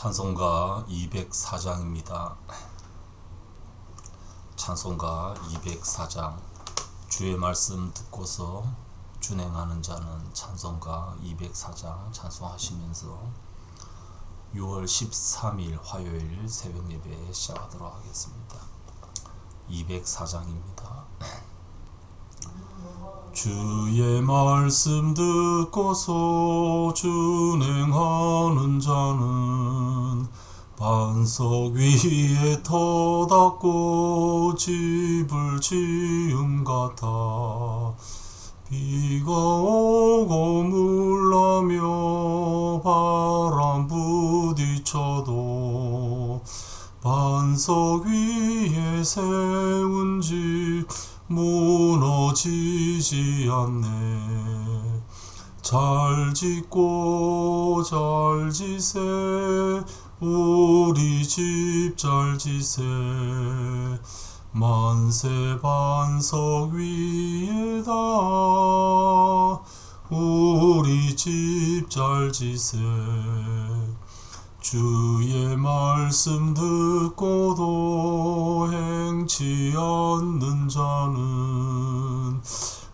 찬송가 204장입니다. 찬송가 204장. 주의 말씀 듣고서 준행하는 자는 찬송가 204장 찬송하시면서 6월 13일 화요일 새벽 예배 시작하도록 하겠습니다. 204장입니다. 주의 말씀 듣고서 준행하는 자는 반석 위에 터 닦고 집을 지음 같아. 비가 오고 물나며 바람 부딪혀도 반석 위에 세운 집 무너지지 않네. 잘 짓고 잘 지세 우리 집 잘 지세. 만세 반석 위에다 우리 집 잘 지세. 주의 말씀 듣고도 행치 않는 자는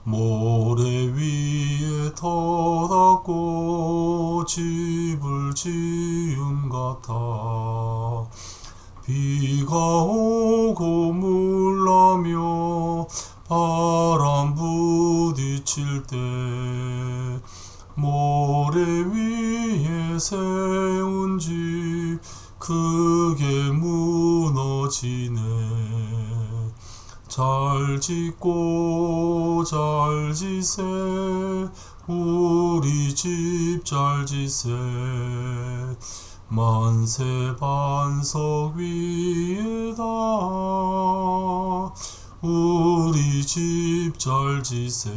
모래 위에 터 닦고 집을 지은 같아. 비가 오고 물나며 바람 부딪힐 때 모래 위에 세운 집 크게 무너지네. 잘 짓고 잘 지세 우리 집 잘 지세. 만세 반석 위에다 우리 집 잘 지세.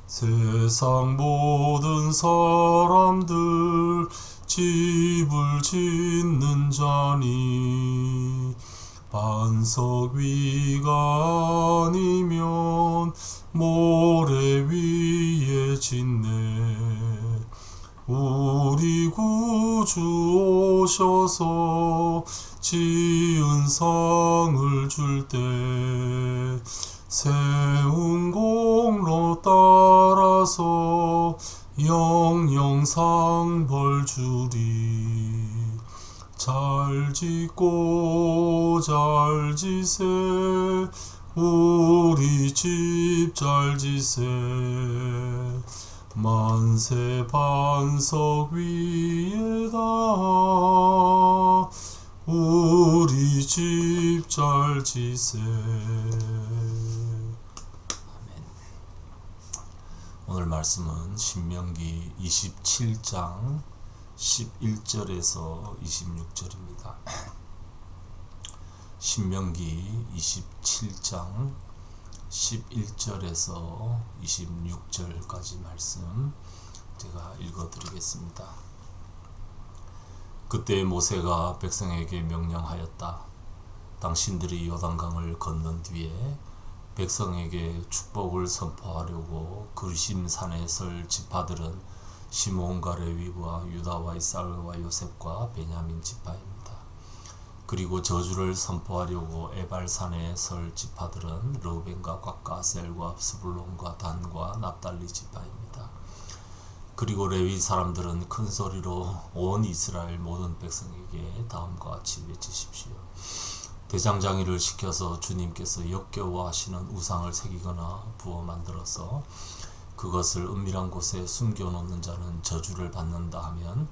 세상 모든 사람들 집을 짓는 자니 반석 위가 아니면 모래 위에 짓네. 우리 구주 오셔서 지은 상을 줄 때 세운 공로 따라서 영영 상 벌 주리. 잘 짓고 잘 지세 우리 집 잘 지세. 만세 반석 위에다 우리 집 잘 지세. 오늘 말씀은 신명기 27장 11절에서 26절입니다. 신명기 27장 11절에서 26절까지 말씀 제가 읽어드리겠습니다. 그때 모세가 백성에게 명령하였다. 당신들이 요단강을 건넌 뒤에 백성에게 축복을 선포하려고 그르심산에 설 지파들은 시므온과 레위와 유다와 이스라엘과 요셉과 베냐민 지파입니다. 그리고 저주를 선포하려고 에발산에 설 지파들은 르우벤과 갓과 아셀과 스불론과 단과 납달리 지파입니다. 그리고 레위 사람들은 큰 소리로 온 이스라엘 모든 백성에게 다음과 같이 외치십시오. 대장장이를 시켜서 주님께서 역겨워하시는 우상을 새기거나 부어 만들어서 그것을 은밀한 곳에 숨겨놓는 자는 저주를 받는다 하면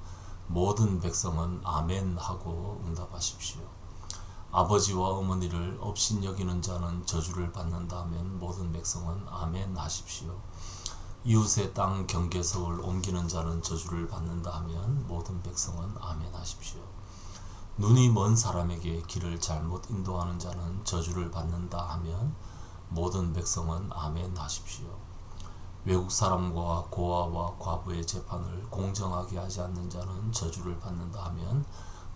모든 백성은 아멘 하고 응답하십시오. 아버지와 어머니를 업신여기는 자는 저주를 받는다 하면 모든 백성은 아멘 하십시오. 이웃의 땅 경계석을 옮기는 자는 저주를 받는다 하면 모든 백성은 아멘 하십시오. 눈이 먼 사람에게 길을 잘못 인도하는 자는 저주를 받는다 하면 모든 백성은 아멘 하십시오. 외국 사람과 고아와 과부의 재판을 공정하게 하지 않는 자는 저주를 받는다 하면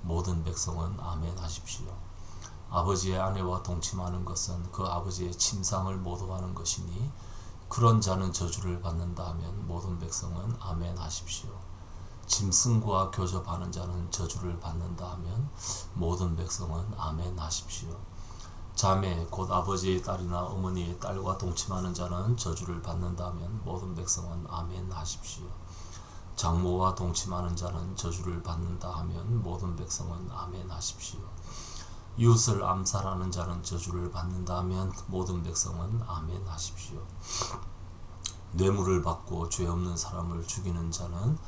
모든 백성은 아멘 하십시오. 아버지의 아내와 동침하는 것은 그 아버지의 침상을 모독하는 것이니 그런 자는 저주를 받는다 하면 모든 백성은 아멘 하십시오. 짐승과 교접하는 자는 저주를 받는다 하면 모든 백성은 아멘 하십시오. 자매 곧 아버지의 딸이나 어머니의 딸과 동침하는 자는 저주를 받는다 하면 모든 백성은 아멘 하십시오. 장모와 동침하는 자는 저주를 받는다 하면 모든 백성은 아멘 하십시오. 이웃을 암살하는 자는 저주를 받는다 하면 모든 백성은 아멘 하십시오. 뇌물을 받고 죄 없는 사람을 죽이는 자는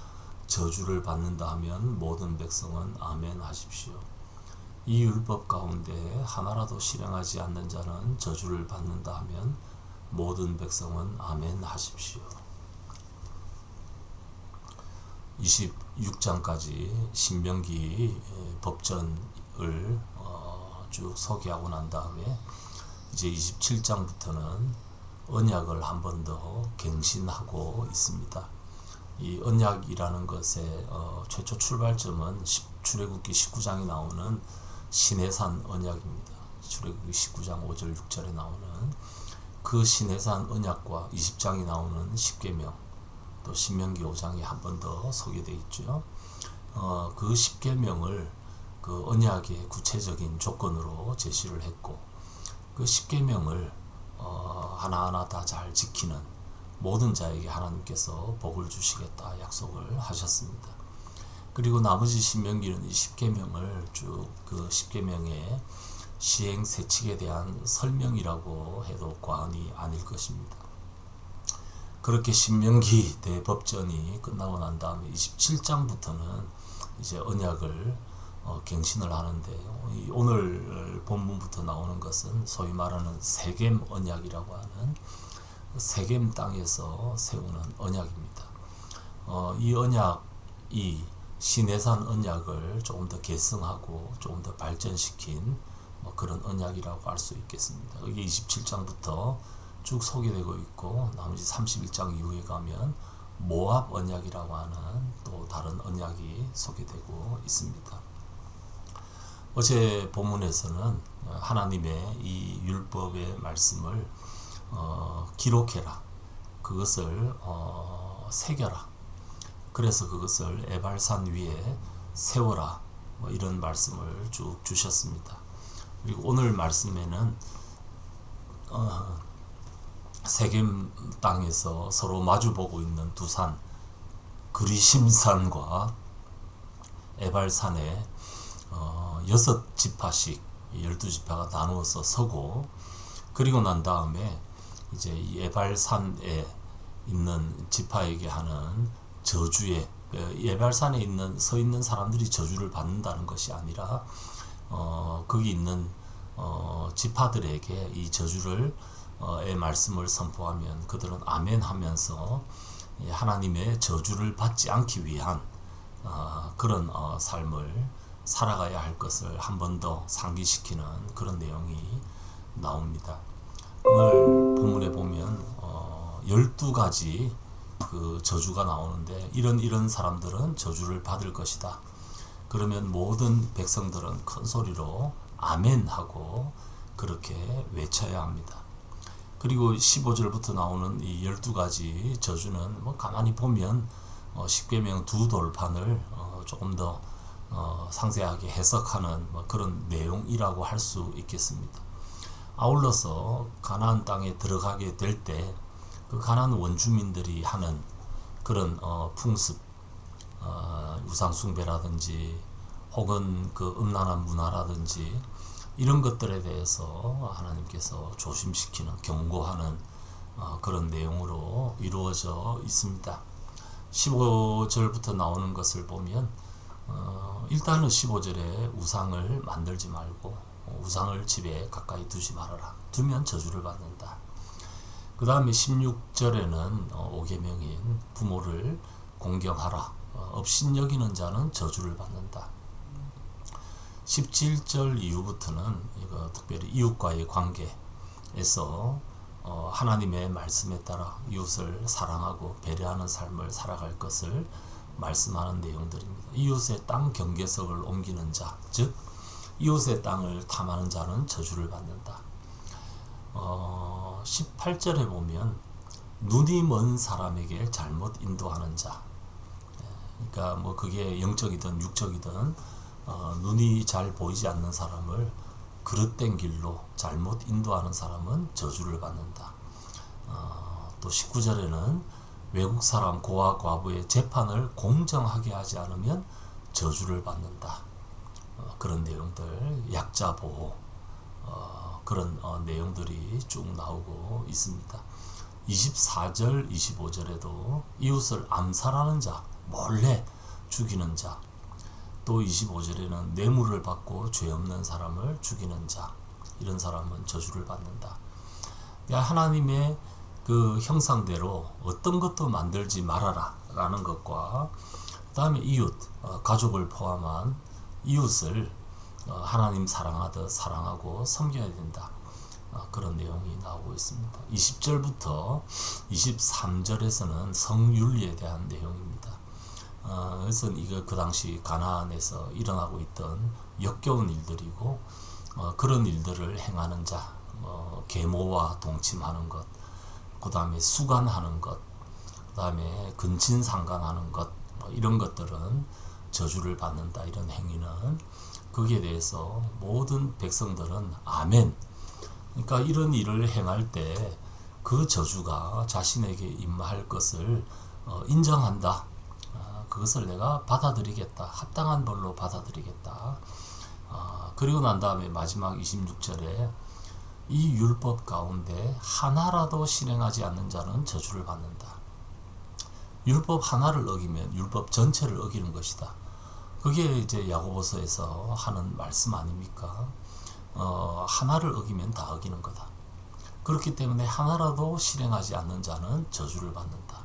저주를 받는다 하면 모든 백성은 아멘 하십시오. 이 율법 가운데 하나라도 실행하지 않는 자는 저주를 받는다 하면 모든 백성은 아멘 하십시오. 26장까지 신명기 법전을 쭉 소개하고 난 다음에 이제 27장부터는 언약을 한 번 더 갱신하고 있습니다. 이 언약이라는 것의 최초 출발점은 출애굽기 19장에 나오는 시내산 언약입니다. 출애굽기 19장 5절 6절에 나오는 그 시내산 언약과 20장이 나오는 십계명, 또 신명기 5장에 한 번 더 소개되어 있죠. 그 십계명을 그 언약의 구체적인 조건으로 제시를 했고, 그 십계명을 하나하나 다 잘 지키는 모든 자에게 하나님께서 복을 주시겠다 약속을 하셨습니다. 그리고 나머지 신명기는 이 십계명을 쭉 그 십계명의 시행 세칙에 대한 설명이라고 해도 과언이 아닐 것입니다. 그렇게 신명기 대법전이 끝나고 난 다음에 27장부터는 이제 언약을 갱신을 하는데요. 오늘 본문부터 나오는 것은 소위 말하는 세겜 언약이라고 하는 세겜 땅에서 세우는 언약입니다. 이 언약이 시내산 언약을 조금 더 개성하고 조금 더 발전시킨 그런 언약이라고 할 수 있겠습니다. 이게 27장부터 쭉 소개되고 있고, 나머지 31장 이후에 가면 모압 언약이라고 하는 또 다른 언약이 소개되고 있습니다. 어제 본문에서는 하나님의 이 율법의 말씀을 기록해라, 그것을 새겨라, 그래서 그것을 에발산 위에 세워라, 이런 말씀을 쭉 주셨습니다. 그리고 오늘 말씀에는 세겜 땅에서 서로 마주보고 있는 두 산, 그리심산과 에발산에 6지파씩 12지파가 나누어서 서고, 그리고 난 다음에 이제 이 에발산에 있는 지파에게 하는 저주에, 에발산에 서 있는 사람들이 저주를 받는다는 것이 아니라 거기 있는 지파들에게 이 저주를 의 말씀을 선포하면 그들은 아멘 하면서 하나님의 저주를 받지 않기 위한 그런 삶을 살아가야 할 것을 한 번 더 상기시키는 그런 내용이 나옵니다. 오늘 본문에 보면 12가지 그 저주가 나오는데, 이런 사람들은 저주를 받을 것이다. 그러면 모든 백성들은 큰 소리로 아멘 하고 그렇게 외쳐야 합니다. 그리고 15절부터 나오는 이 12가지 저주는 가만히 보면 십계명 두 돌판을 조금 더 상세하게 해석하는 그런 내용이라고 할 수 있겠습니다. 아울러서 가나안 땅에 들어가게 될 때 그 가나안 원주민들이 하는 그런 풍습, 우상숭배라든지 혹은 그 음란한 문화라든지 이런 것들에 대해서 하나님께서 조심시키는, 경고하는 그런 내용으로 이루어져 있습니다. 15절부터 나오는 것을 보면 일단은 15절에 우상을 만들지 말고 우상을 집에 가까이 두지 말아라. 두면 저주를 받는다. 그 다음에 16절에는 5계명인 부모를 공경하라. 업신여기는 자는 저주를 받는다. 17절 이후부터는 이거 특별히 이웃과의 관계에서 하나님의 말씀에 따라 이웃을 사랑하고 배려하는 삶을 살아갈 것을 말씀하는 내용들입니다. 이웃의 땅 경계석을 옮기는 자, 즉 이웃의 땅을 탐하는 자는 저주를 받는다. 18절에 보면 눈이 먼 사람에게 잘못 인도하는 자, 그러니까 뭐 그게 영적이든 육적이든 눈이 잘 보이지 않는 사람을 그릇된 길로 잘못 인도하는 사람은 저주를 받는다. 또 19절에는 외국 사람 고아 과부의 재판을 공정하게 하지 않으면 저주를 받는다. 그런 내용들, 약자 보호, 그런 내용들이 쭉 나오고 있습니다. 24절, 25절에도 이웃을 암살하는 자, 몰래 죽이는 자, 또 25절에는 뇌물을 받고 죄 없는 사람을 죽이는 자, 이런 사람은 저주를 받는다. 하나님의 그 형상대로 어떤 것도 만들지 말아라 라는 것과 그 다음에 이웃, 가족을 포함한 이웃을 하나님 사랑하듯 사랑하고 섬겨야 된다. 그런 내용이 나오고 있습니다. 20절부터 23절에서는 성윤리에 대한 내용입니다. 그래서 이거 그 당시 가나안에서 일어나고 있던 역겨운 일들이고, 그런 일들을 행하는 자, 계모와 동침하는 것, 그 다음에 수간하는 것, 그 다음에 근친상간하는 것, 이런 것들은 저주를 받는다. 이런 행위는 거기에 대해서 모든 백성들은 아멘. 그러니까 이런 일을 행할 때 그 저주가 자신에게 임할 것을 인정한다. 그것을 내가 받아들이겠다. 합당한 벌로 받아들이겠다. 그리고 난 다음에 마지막 26절에 이 율법 가운데 하나라도 실행하지 않는 자는 저주를 받는다. 율법 하나를 어기면 율법 전체를 어기는 것이다. 그게 이제 야고보서에서 하는 말씀 아닙니까? 하나를 어기면 다 어기는 거다. 그렇기 때문에 하나라도 실행하지 않는 자는 저주를 받는다.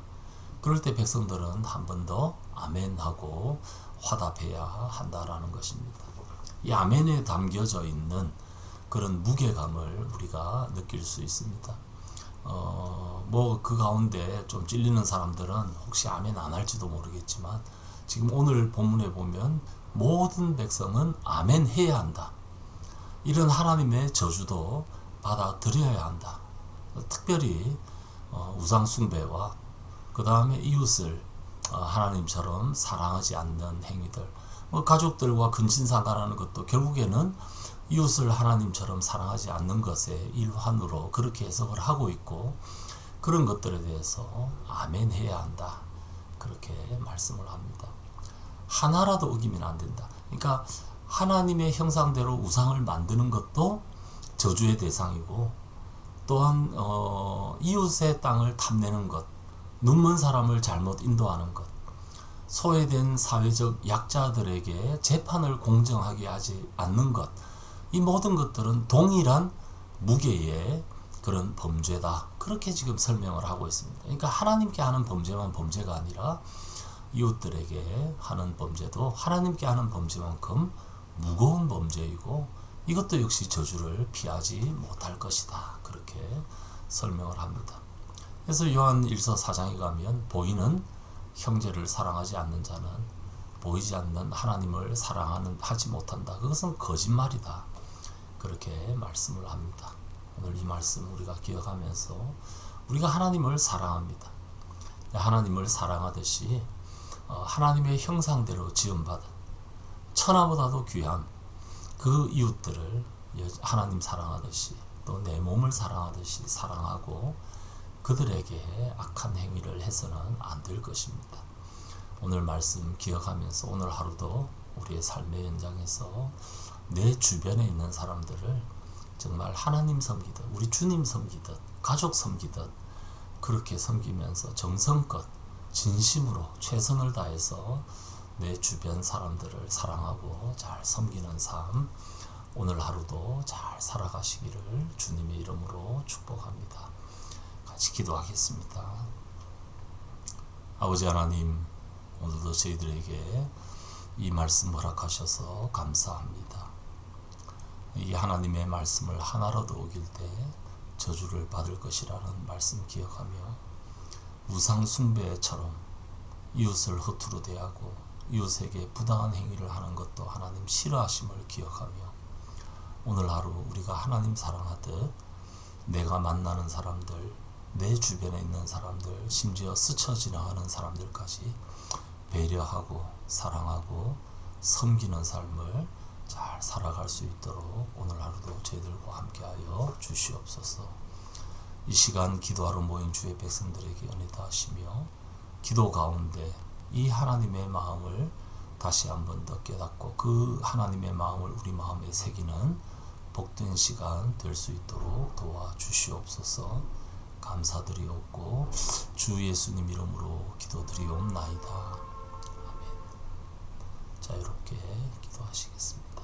그럴 때 백성들은 한 번 더 아멘하고 화답해야 한다라는 것입니다. 이 아멘에 담겨져 있는 그런 무게감을 우리가 느낄 수 있습니다. 뭐 그 가운데 좀 찔리는 사람들은 혹시 아멘 안 할지도 모르겠지만, 지금 오늘 본문에 보면 모든 백성은 아멘 해야 한다. 이런 하나님의 저주도 받아들여야 한다. 특별히 우상 숭배와 그 다음에 이웃을 하나님처럼 사랑하지 않는 행위들, 가족들과 근친상간하는 것도 결국에는 이웃을 하나님처럼 사랑하지 않는 것의 일환으로 그렇게 해석을 하고 있고, 그런 것들에 대해서 아멘 해야 한다. 그렇게 말씀을 합니다. 하나라도 어기면 안 된다. 그러니까 하나님의 형상대로 우상을 만드는 것도 저주의 대상이고, 또한 이웃의 땅을 탐내는 것, 눈먼 사람을 잘못 인도하는 것, 소외된 사회적 약자들에게 재판을 공정하게 하지 않는 것, 이 모든 것들은 동일한 무게의 그런 범죄다. 그렇게 지금 설명을 하고 있습니다. 그러니까 하나님께 하는 범죄만 범죄가 아니라 이웃들에게 하는 범죄도 하나님께 하는 범죄만큼 무거운 범죄이고, 이것도 역시 저주를 피하지 못할 것이다. 그렇게 설명을 합니다. 그래서 요한 1서 4장에 가면 보이는 형제를 사랑하지 않는 자는 보이지 않는 하나님을 하지 못한다. 그것은 거짓말이다. 그렇게 말씀을 합니다. 오늘 이 말씀 우리가 기억하면서 우리가 하나님을 사랑합니다. 하나님을 사랑하듯이 하나님의 형상대로 지음받은 천하보다도 귀한 그 이웃들을 하나님 사랑하듯이, 또 내 몸을 사랑하듯이 사랑하고 그들에게 악한 행위를 해서는 안 될 것입니다. 오늘 말씀 기억하면서 오늘 하루도 우리의 삶의 현장에서 내 주변에 있는 사람들을 정말 하나님 섬기듯, 우리 주님 섬기듯, 가족 섬기듯 그렇게 섬기면서 정성껏 진심으로 최선을 다해서 내 주변 사람들을 사랑하고 잘 섬기는 삶, 오늘 하루도 잘 살아가시기를 주님의 이름으로 축복합니다. 같이 기도하겠습니다. 아버지 하나님, 오늘도 저희들에게 이 말씀 허락하셔서 감사합니다. 이 하나님의 말씀을 하나라도 어길 때 저주를 받을 것이라는 말씀 기억하며, 우상 숭배처럼 이웃을 허투루 대하고 이웃에게 부당한 행위를 하는 것도 하나님 싫어하심을 기억하며, 오늘 하루 우리가 하나님 사랑하듯 내가 만나는 사람들, 내 주변에 있는 사람들, 심지어 스쳐 지나가는 사람들까지 배려하고 사랑하고 섬기는 삶을 잘 살아갈 수 있도록 오늘 하루도 저희들과 함께하여 주시옵소서. 이 시간 기도하러 모인 주의 백성들에게 은혜 다하시며 기도 가운데 이 하나님의 마음을 다시 한번 더 깨닫고 그 하나님의 마음을 우리 마음에 새기는 복된 시간 될 수 있도록 도와주시옵소서. 감사드리옵고 주 예수님 이름으로 기도드리옵나이다. 아멘. 자유롭게 기도하시겠습니다.